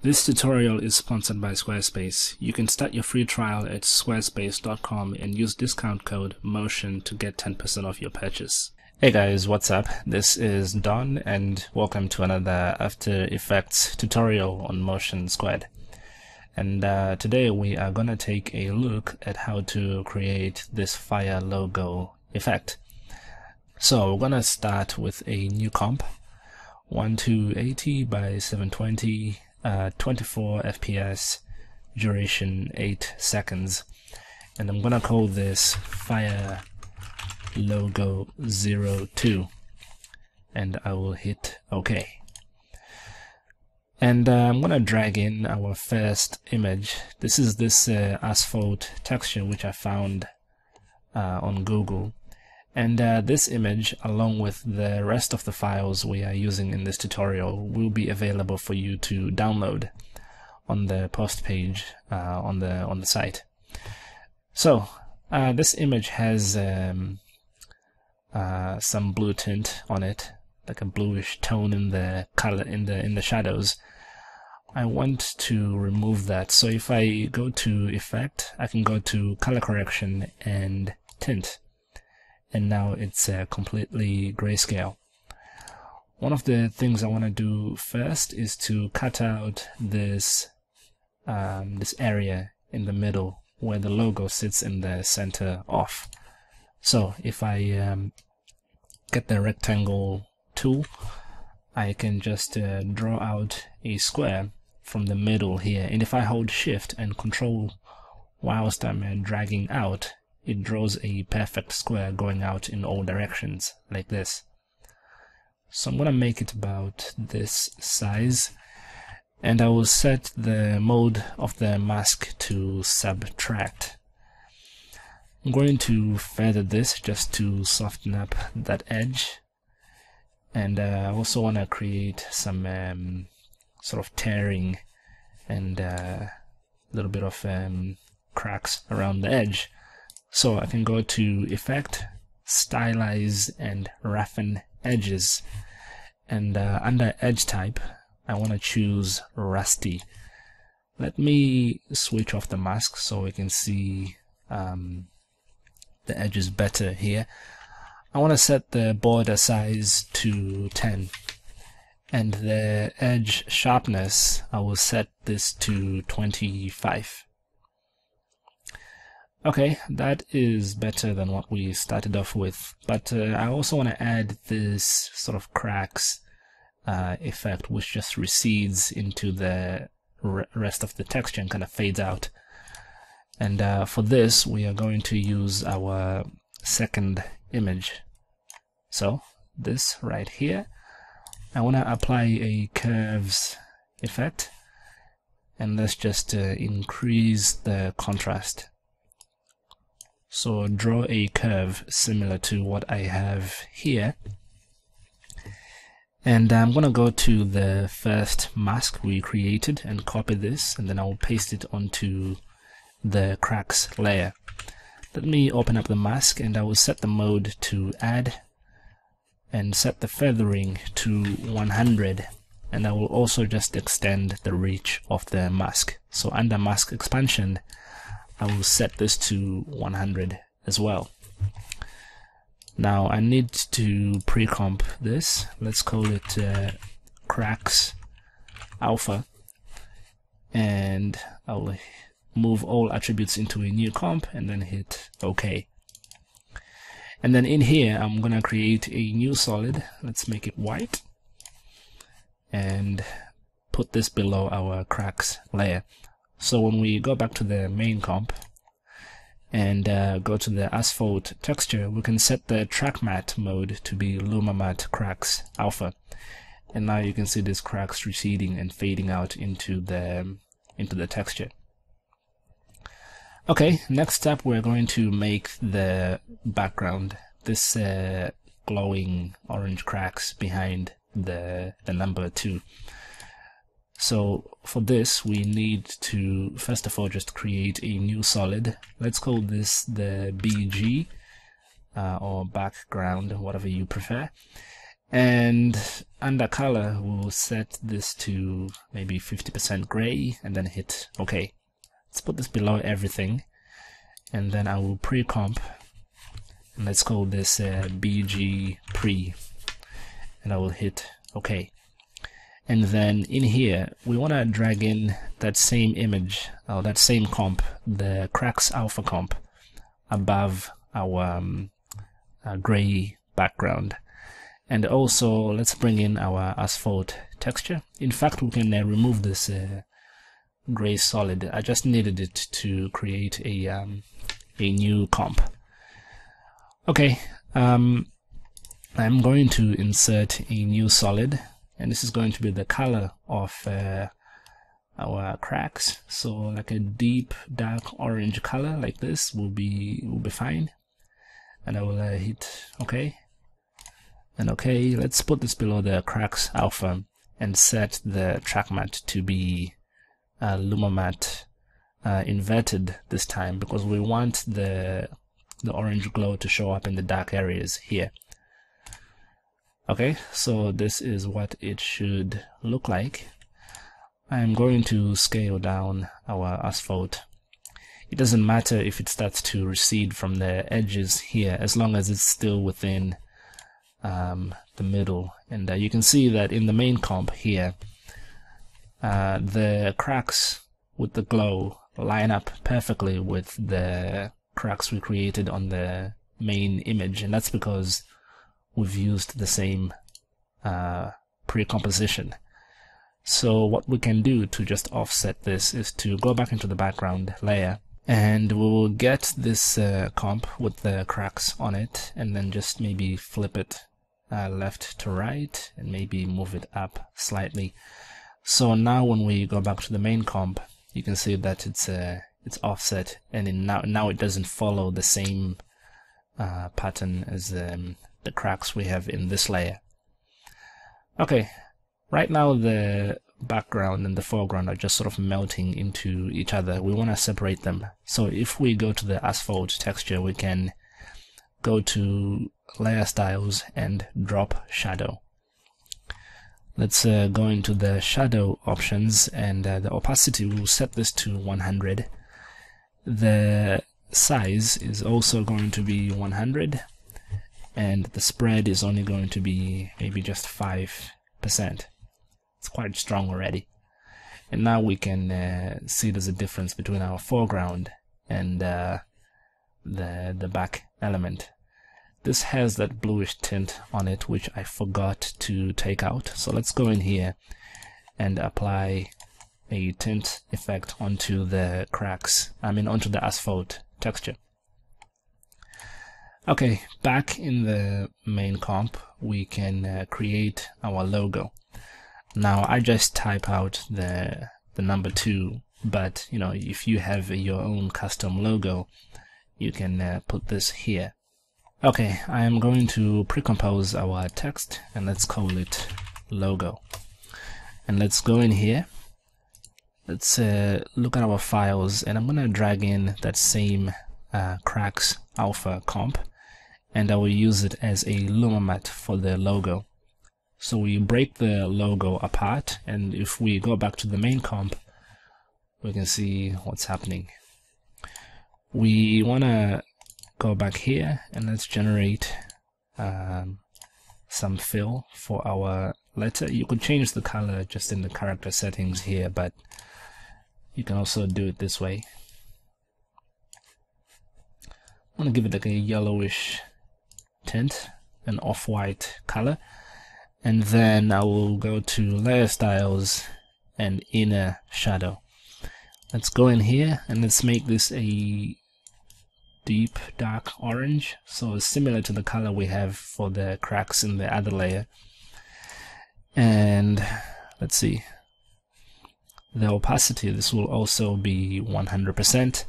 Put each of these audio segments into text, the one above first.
This tutorial is sponsored by Squarespace. You can start your free trial at squarespace.com and use discount code MOTION to get 10% off your purchase. Hey guys, what's up? This is Don and welcome to another After Effects tutorial on Motion Squared. And today we are going to take a look at how to create this fire logo effect. So we're going to start with a new comp, 1280 by 720, 24 FPS, duration 8 seconds, and I'm gonna call this fire logo 02, and I will hit OK. And I'm gonna drag in our first image. This is this asphalt texture which I found on Google. And this image, along with the rest of the files we are using in this tutorial, will be available for you to download on the post page on the site. So this image has some blue tint on it, like a bluish tone in the color in the shadows. I want to remove that. So if I go to Effect, I can go to Color Correction and Tint. And now it's completely grayscale. One of the things I want to do first is to cut out this this area in the middle where the logo sits in the center off. So if I get the rectangle tool, I can just draw out a square from the middle here, and if I hold Shift and Control whilst I'm dragging out, it draws a perfect square going out in all directions, like this. So I'm going to make it about this size, and I will set the mode of the mask to subtract. I'm going to feather this just to soften up that edge, and I also want to create some sort of tearing and a little bit of cracks around the edge. So I can go to Effect, Stylize and Roughen Edges, and under Edge Type I want to choose Rusty. Let me switch off the mask so we can see the edges better here. I want to set the border size to 10, and the edge sharpness I will set this to 25. Okay, that is better than what we started off with, but I also want to add this sort of cracks effect, which just recedes into the rest of the texture and kind of fades out. And for this, we are going to use our second image. So this right here, I want to apply a curves effect, and let's just increase the contrast. So draw a curve similar to what I have here, and I'm gonna go to the first mask we created and copy this, and then I'll paste it onto the cracks layer. Let me open up the mask, and I will set the mode to add and set the feathering to 100, and I will also just extend the reach of the mask. So under mask expansion, I will set this to 100 as well. Now I need to pre-comp this. Let's call it cracks alpha, and I'll move all attributes into a new comp and then hit OK. And then in here I'm gonna create a new solid. Let's make it white and put this below our cracks layer. So when we go back to the main comp and go to the asphalt texture, we can set the track matte mode to be Luma Matte Cracks Alpha, and now you can see these cracks receding and fading out into the texture. Okay, next step, we're going to make the background, this glowing orange cracks behind the number 2. So for this, we need to first of all just create a new solid. Let's call this the BG or background, whatever you prefer. And under color, we'll set this to maybe 50% gray and then hit OK. Let's put this below everything, and then I will pre-comp, and let's call this BG pre, and I will hit OK. And then in here, we want to drag in that same image, or that same comp, the Cracks Alpha comp, above our gray background. And also, let's bring in our asphalt texture. In fact, we can remove this gray solid. I just needed it to create a new comp. Okay, I'm going to insert a new solid, and this is going to be the color of our cracks. So like a deep dark orange color like this will be fine. And I will hit OK. And OK, let's put this below the Cracks Alpha and set the track matte to be Luma Matte inverted this time, because we want the orange glow to show up in the dark areas here. Okay, so this is what it should look like. I'm going to scale down our asphalt. It doesn't matter if it starts to recede from the edges here, as long as it's still within the middle. And you can see that in the main comp here, the cracks with the glow line up perfectly with the cracks we created on the main image, and that's because we've used the same pre-composition. So what we can do to just offset this is to go back into the background layer, and we will get this comp with the cracks on it, and then just maybe flip it left to right and maybe move it up slightly. So now when we go back to the main comp, you can see that it's offset, and now it doesn't follow the same pattern as the cracks we have in this layer. Okay, right now the background and the foreground are just sort of melting into each other. We want to separate them. So if we go to the asphalt texture, we can go to layer styles and drop shadow. Let's go into the shadow options, and the opacity, we'll set this to 100. The size is also going to be 100, and the spread is only going to be maybe just 5%. It's quite strong already. And now we can see there's a difference between our foreground and the back element. This has that bluish tint on it, which I forgot to take out. So let's go in here and apply a tint effect onto the cracks, onto the asphalt texture. Okay, back in the main comp, we can create our logo. Now I just type out the number 2, but if you have your own custom logo, you can put this here. Okay, I am going to pre-compose our text, and let's call it logo. And let's go in here. Let's look at our files, and I'm going to drag in that same Cracks Alpha comp, and I will use it as a Luma Matte for the logo. So we break the logo apart, and if we go back to the main comp, we can see what's happening. We want to go back here, and let's generate some fill for our letter. You could change the color just in the character settings here, but you can also do it this way. I want to give it like a yellowish tint, an off-white color, and then I will go to layer styles and inner shadow. Let's go in here and let's make this a deep dark orange, so similar to the color we have for the cracks in the other layer. And let's see, the opacity, this will also be 100%,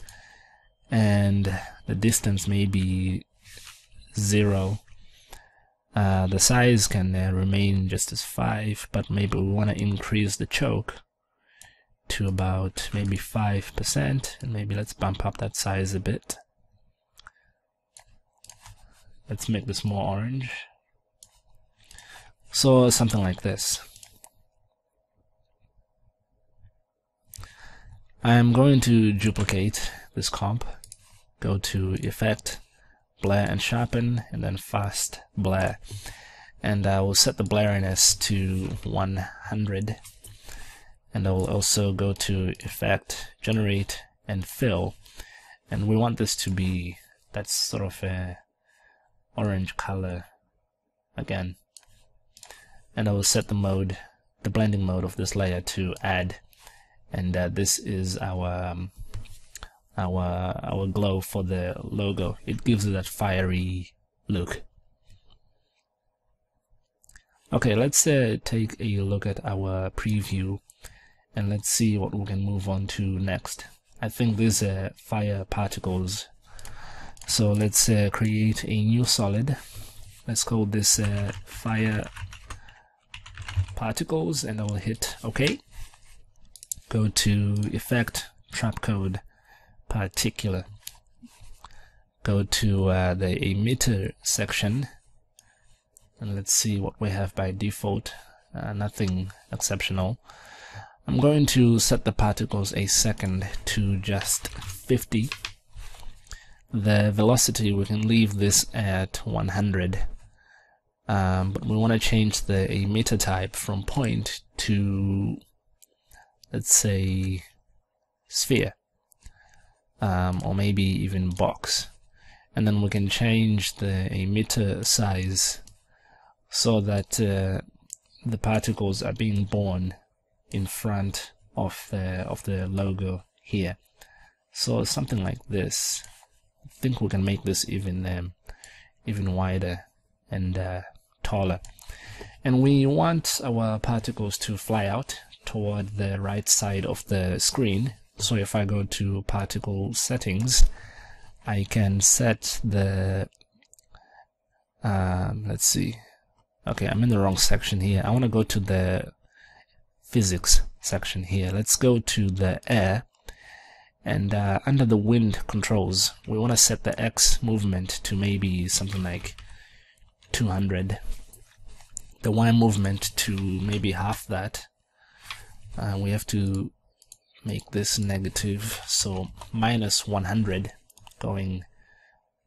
and the distance may be 0. The size can remain just as 5, but maybe we want to increase the choke to about maybe 5%, and maybe let's bump up that size a bit. Let's make this more orange. So something like this. I'm going to duplicate this comp, go to Effect, Blur and Sharpen, and then Fast Blur. And I will set the blurriness to 100. And I will also go to Effect, Generate, and Fill. And we want this to be, that's sort of a orange color again. And I will set the mode, the blending mode of this layer to Add. And this is our glow for the logo. It gives it that fiery look. Okay, let's take a look at our preview and let's see what we can move on to next. I think these are fire particles. So let's create a new solid. Let's call this fire particles, and I will hit OK. Go to Effect, Trapcode, Particular. Go to the emitter section, and let's see what we have by default. Nothing exceptional. I'm going to set the particles a second to just 50. The velocity, we can leave this at 100. But we want to change the emitter type from point to, let's say, sphere, or maybe even box. And then we can change the emitter size so that the particles are being born in front of the logo here. So something like this. I think we can make this even wider and taller. And we want our particles to fly out toward the right side of the screen. So if I go to particle settings, I can set the let's see. Okay, I'm in the wrong section here. I want to go to the physics section here. Let's go to the air, and under the wind controls, we want to set the X movement to maybe something like 200. The Y movement to maybe half that. We have to make this negative, so minus 100, going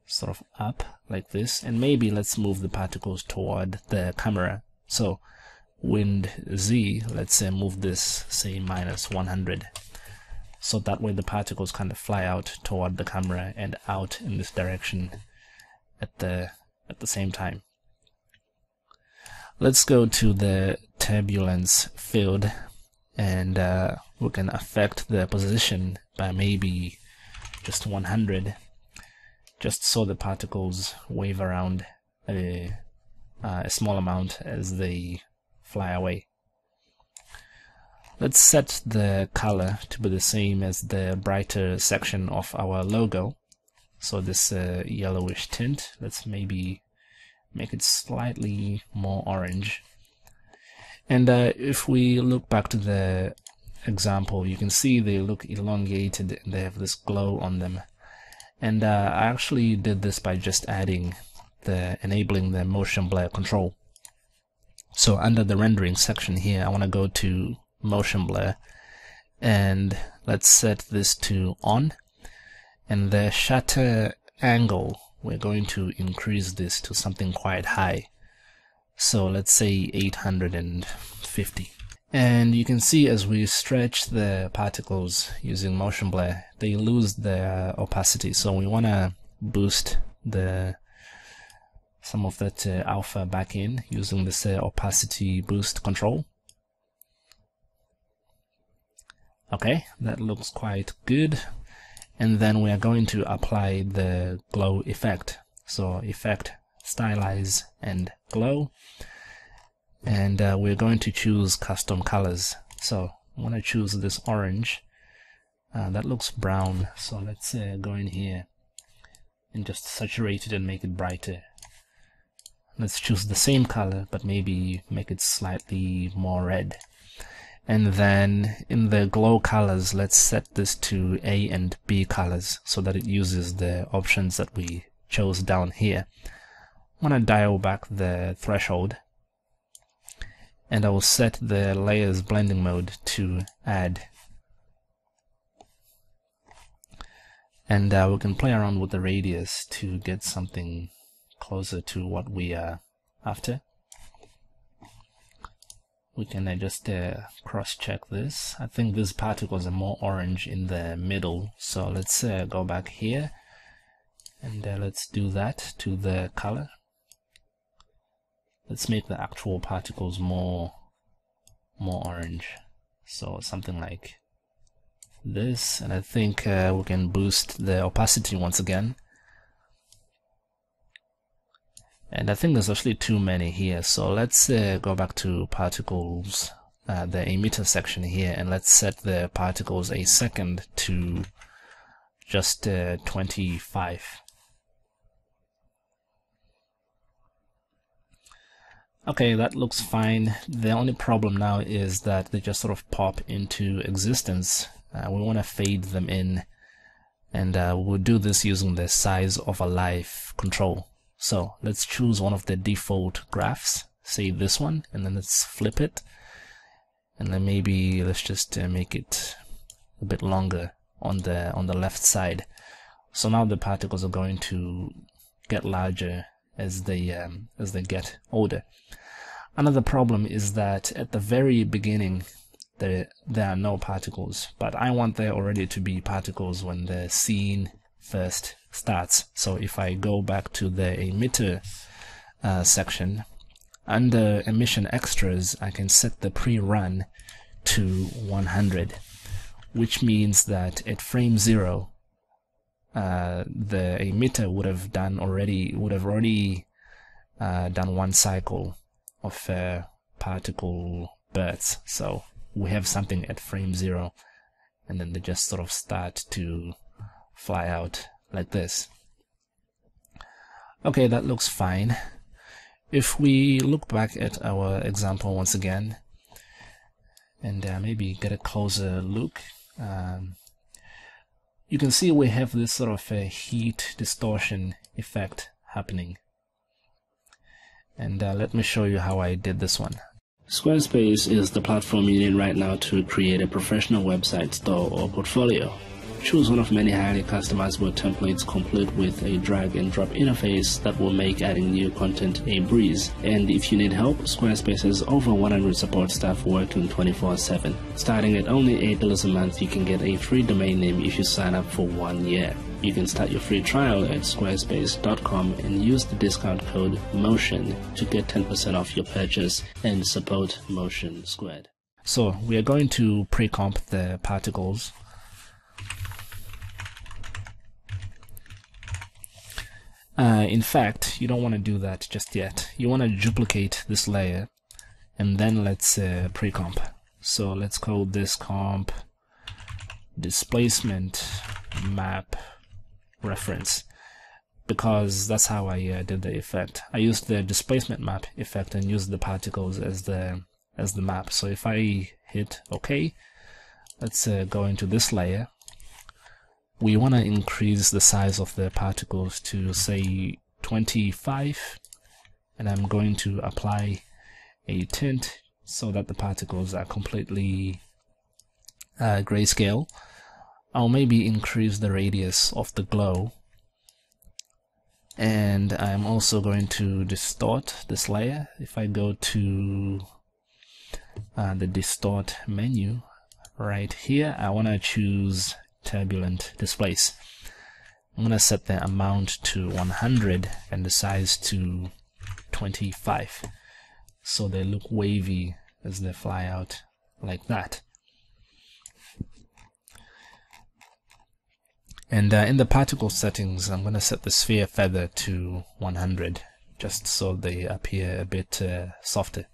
sort of up like this. And maybe let's move the particles toward the camera. So wind Z, let's say move this, say minus 100. So that way the particles kind of fly out toward the camera and out in this direction at the same time. Let's go to the turbulence field, and we can affect the position by maybe just 100, just so the particles wave around a small amount as they fly away. Let's set the color to be the same as the brighter section of our logo. So this yellowish tint, let's maybe make it slightly more orange. And if we look back to the example, you can see they look elongated and they have this glow on them. And I actually did this by just enabling the motion blur control. So under the rendering section here, I want to go to motion blur, and let's set this to on, and the shutter angle, we're going to increase this to something quite high. So let's say 850. And you can see as we stretch the particles using motion blur, they lose their opacity. So we want to boost some of that alpha back in using this opacity boost control. Okay, that looks quite good. And then we are going to apply the glow effect. So effect, stylize, and glow. And we're going to choose custom colors. So I want to choose this orange. That looks brown. So let's go in here and just saturate it and make it brighter. Let's choose the same color, but maybe make it slightly more red. And then in the glow colors, let's set this to A and B colors so that it uses the options that we chose down here. I want to dial back the threshold and I will set the layers blending mode to add. And we can play around with the radius to get something closer to what we are after. We can just cross-check this. I think these particles are more orange in the middle, so let's go back here and let's do that to the color. Let's make the actual particles more orange, so something like this. And I think we can boost the opacity once again. And I think there's actually too many here, so let's go back to particles, the emitter section here, and let's set the particles a second to just 25. Okay, that looks fine. The only problem now is that they just sort of pop into existence. We want to fade them in, and we'll do this using the size of a life control. So let's choose one of the default graphs, say this one, and then let's flip it, and then maybe let's just make it a bit longer on the left side. So now the particles are going to get larger as they get older. Another problem is that at the very beginning there are no particles, but I want there already to be particles when the scene first starts. So if I go back to the emitter section, under emission extras I can set the pre-run to 100, which means that at frame 0 the emitter would have already done one cycle of particle births. So we have something at frame 0, and then they just sort of start to fly out like this. Okay, that looks fine. If we look back at our example once again and maybe get a closer look, you can see we have this sort of a heat distortion effect happening. And let me show you how I did this one. Squarespace is the platform you need right now to create a professional website, store, or portfolio. Choose one of many highly customizable templates complete with a drag and drop interface that will make adding new content a breeze. And if you need help, Squarespace has over 100 support staff working 24/7. Starting at only $8 a month, you can get a free domain name if you sign up for 1 year. You can start your free trial at squarespace.com and use the discount code MOTION to get 10% off your purchase and support Motion Squared. So we are going to pre-comp the particles. In fact, you don't want to do that just yet. You want to duplicate this layer and then let's pre-comp. So let's call this comp displacement map reference, because that's how I did the effect. I used the displacement map effect and used the particles as the map. So if I hit OK, let's go into this layer. We want to increase the size of the particles to say 25, and I'm going to apply a tint so that the particles are completely grayscale. I'll maybe increase the radius of the glow, and I'm also going to distort this layer. If I go to the distort menu right here, I want to choose turbulent displace. I'm going to set the amount to 100 and the size to 25, so they look wavy as they fly out like that. And in the particle settings, I'm going to set the sphere feather to 100, just so they appear a bit softer.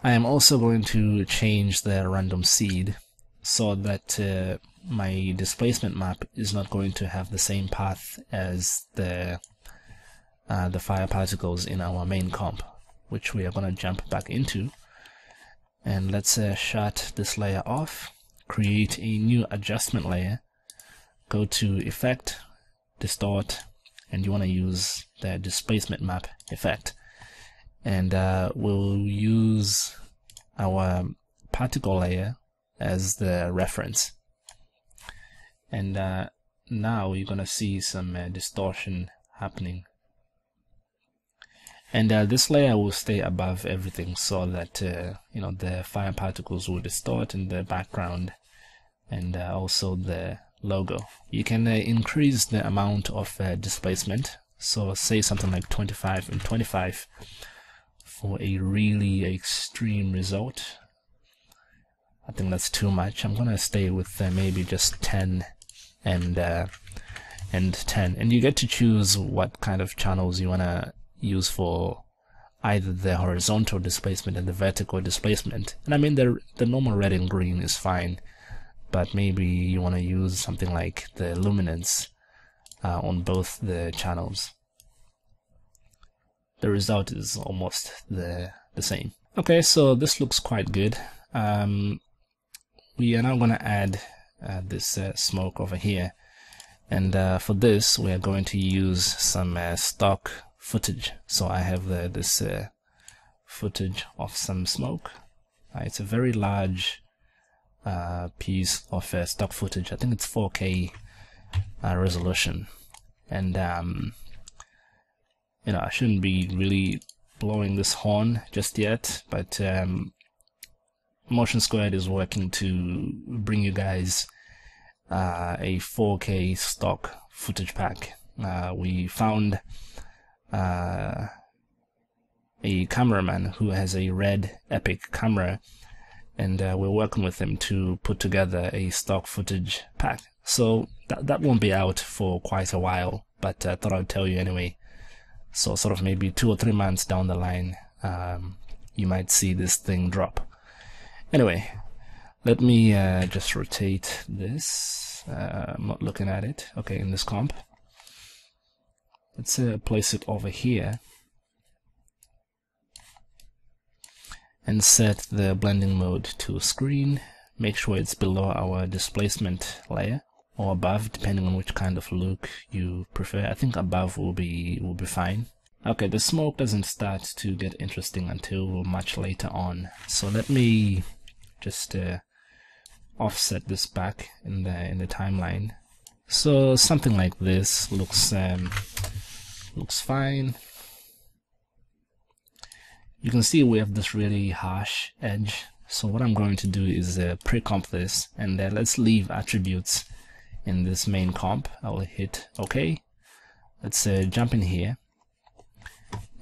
I am also going to change the random seed so that my displacement map is not going to have the same path as the fire particles in our main comp, which we are going to jump back into. And let's shut this layer off, create a new adjustment layer, go to Effect, Distort, and you want to use the displacement map effect. and we'll use our particle layer as the reference. And now you're gonna see some distortion happening. And this layer will stay above everything, so that you know, the fire particles will distort in the background, and also the logo. You can increase the amount of displacement, so say something like 25 and 25 for a really extreme result. I think that's too much. I'm gonna stay with maybe just 10 and 10, and you get to choose what kind of channels you wanna use for either the horizontal displacement and the vertical displacement. And I mean, the normal red and green is fine, but maybe you want to use something like the luminance on both the channels. The result is almost the same. Okay, so this looks quite good. We are now going to add this smoke over here, and for this we are going to use some stock footage. So I have this footage of some smoke. It's a very large piece of stock footage. I think it's 4K resolution, and you know, I shouldn't be really blowing this horn just yet, but Motion Squared is working to bring you guys a 4K stock footage pack. We found a cameraman who has a Red Epic camera, and we're working with him to put together a stock footage pack. So that won't be out for quite a while, but I thought I'd tell you anyway. So sort of maybe 2 or 3 months down the line, you might see this thing drop. Anyway, let me just rotate this. I'm not looking at it. Okay, in this comp. Let's place it over here and set the blending mode to screen. Make sure it's below our displacement layer, or above, depending on which kind of look you prefer. I think above will be fine. Okay, the smoke doesn't start to get interesting until much later on. So let me just offset this back in the timeline. So something like this looks fine. You can see we have this really harsh edge. So what I'm going to do is pre-comp this, and let's leave attributes in this main comp. I'll hit OK. Let's jump in here,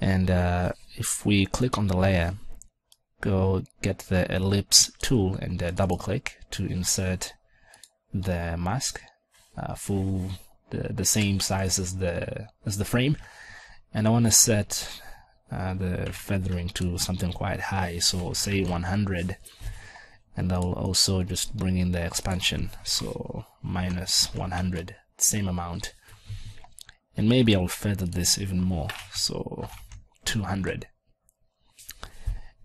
and if we click on the layer, go get the ellipse tool and double click to insert the mask, full the same size as the frame, and I want to set the feathering to something quite high, so say 100, and I'll also just bring in the expansion, so minus 100, same amount, and maybe I'll feather this even more, so 200.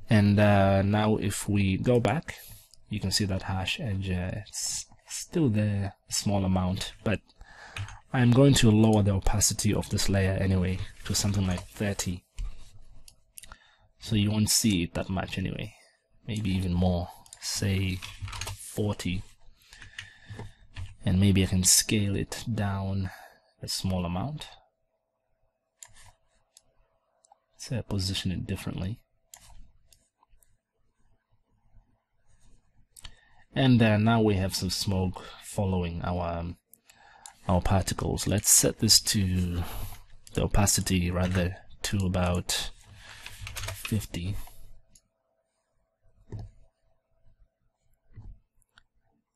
And now if we go back, you can see that harsh edge, it's still there, a small amount, but I'm going to lower the opacity of this layer anyway to something like 30. So you won't see it that much anyway, maybe even more, say 40. And maybe I can scale it down a small amount. Let's position it differently. And now we have some smoke following our particles. Let's set this to the opacity rather to about 50.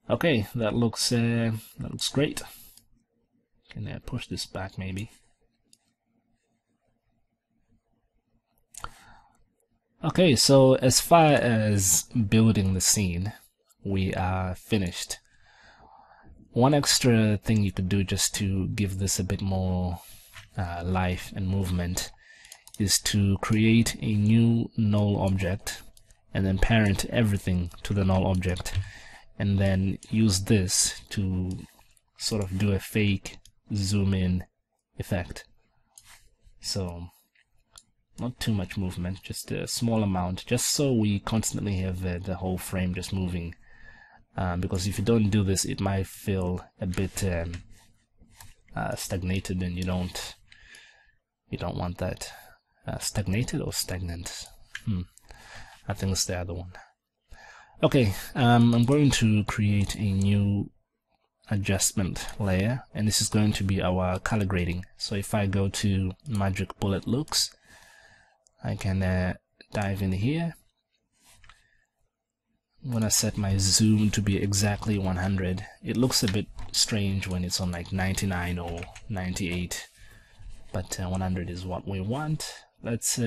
Okay, that looks great. Can push this back maybe. Okay, so as far as building the scene, we are finished. One extra thing you could do just to give this a bit more life and movement is to create a new null object and then parent everything to the null object, and then use this to sort of do a fake zoom in effect. So not too much movement, just a small amount, just so we constantly have the whole frame just moving. Because if you don't do this, it might feel a bit stagnated, and you don't want that. Stagnated or stagnant? I think it's the other one. Okay, I'm going to create a new adjustment layer, and this is going to be our color grading. So if I go to Magic Bullet Looks, I can dive in here. I'm gonna set my zoom to be exactly 100. It looks a bit strange when it's on like 99 or 98, but 100 is what we want. Let's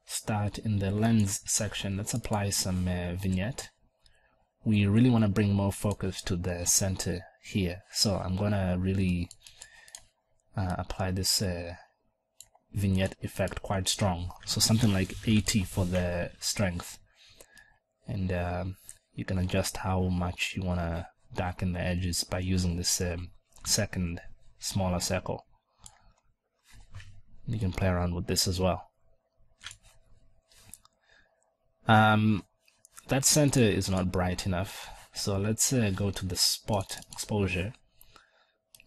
start in the lens section. Let's apply some vignette. We really want to bring more focus to the center here, so I'm gonna really apply this vignette effect quite strong, so something like 80 for the strength, and you can adjust how much you want to darken the edges by using this second smaller circle. You can play around with this as well. That center is not bright enough, so let's go to the spot exposure.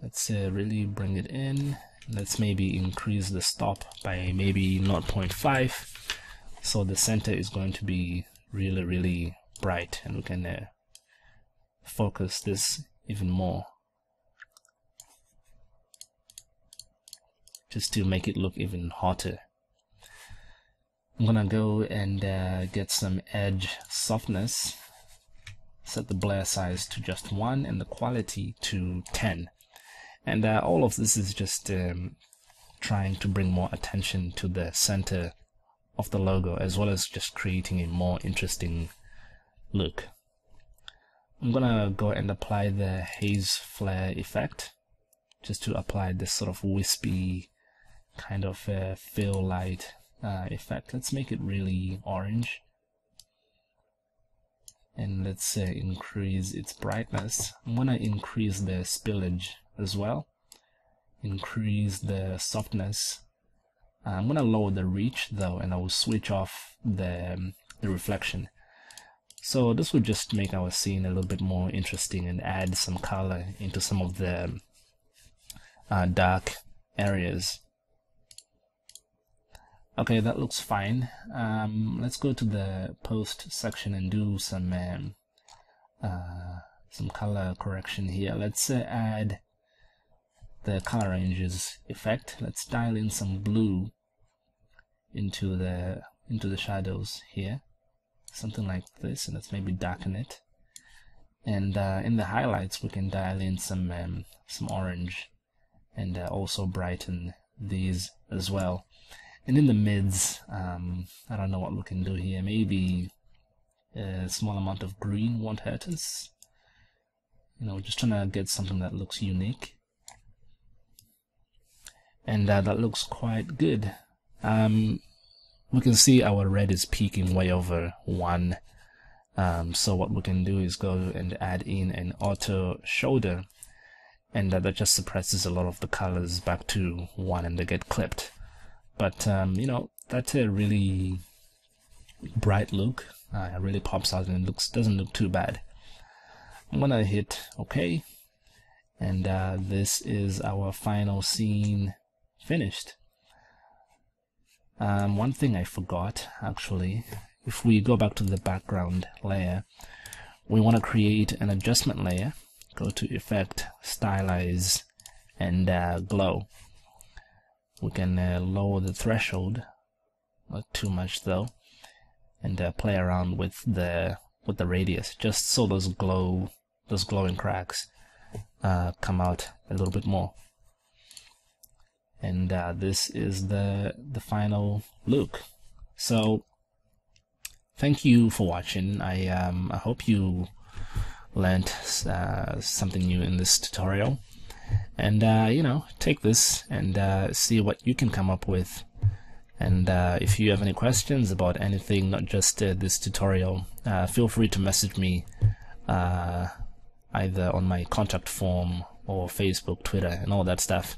Let's really bring it in. Let's maybe increase the stop by maybe 0.5, so the center is going to be really bright, and we can focus this even more just to make it look even hotter. I'm gonna go and get some edge softness, set the blur size to just 1 and the quality to 10, and all of this is just trying to bring more attention to the center of the logo, as well as just creating a more interesting look. I'm gonna go and apply the haze flare effect, just to apply this sort of wispy kind of fill light effect. Let's make it really orange, and let's increase its brightness. I'm gonna increase the spillage as well, increase the softness. I'm gonna lower the reach though, and I will switch off the reflection. So this will just make our scene a little bit more interesting and add some color into some of the dark areas. Okay, that looks fine. Let's go to the post section and do some color correction here. Let's add the color ranges effect. Let's dial in some blue into the shadows here, something like this, and let's maybe darken it. And in the highlights, we can dial in some orange, and also brighten these as well. And in the mids, I don't know what we can do here. Maybe a small amount of green won't hurt us. You know, just trying to get something that looks unique. And that looks quite good. We can see our red is peaking way over 1. So what we can do is go and add in an auto shoulder, and that just suppresses a lot of the colors back to 1, and they get clipped. But you know, that's a really bright look. It really pops out, and it doesn't look too bad. I'm gonna hit OK, and this is our final scene finished. One thing I forgot, actually, if we go back to the background layer, we want to create an adjustment layer. Go to Effect, Stylize, and Glow. We can lower the threshold, not too much though, and play around with the radius, just so those glowing cracks come out a little bit more. And this is the final look. So thank you for watching. I hope you learned something new in this tutorial. And you know, take this and see what you can come up with. And if you have any questions about anything, not just this tutorial, feel free to message me either on my contact form or Facebook, Twitter, and all that stuff.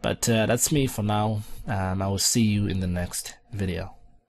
But that's me for now. I will see you in the next video.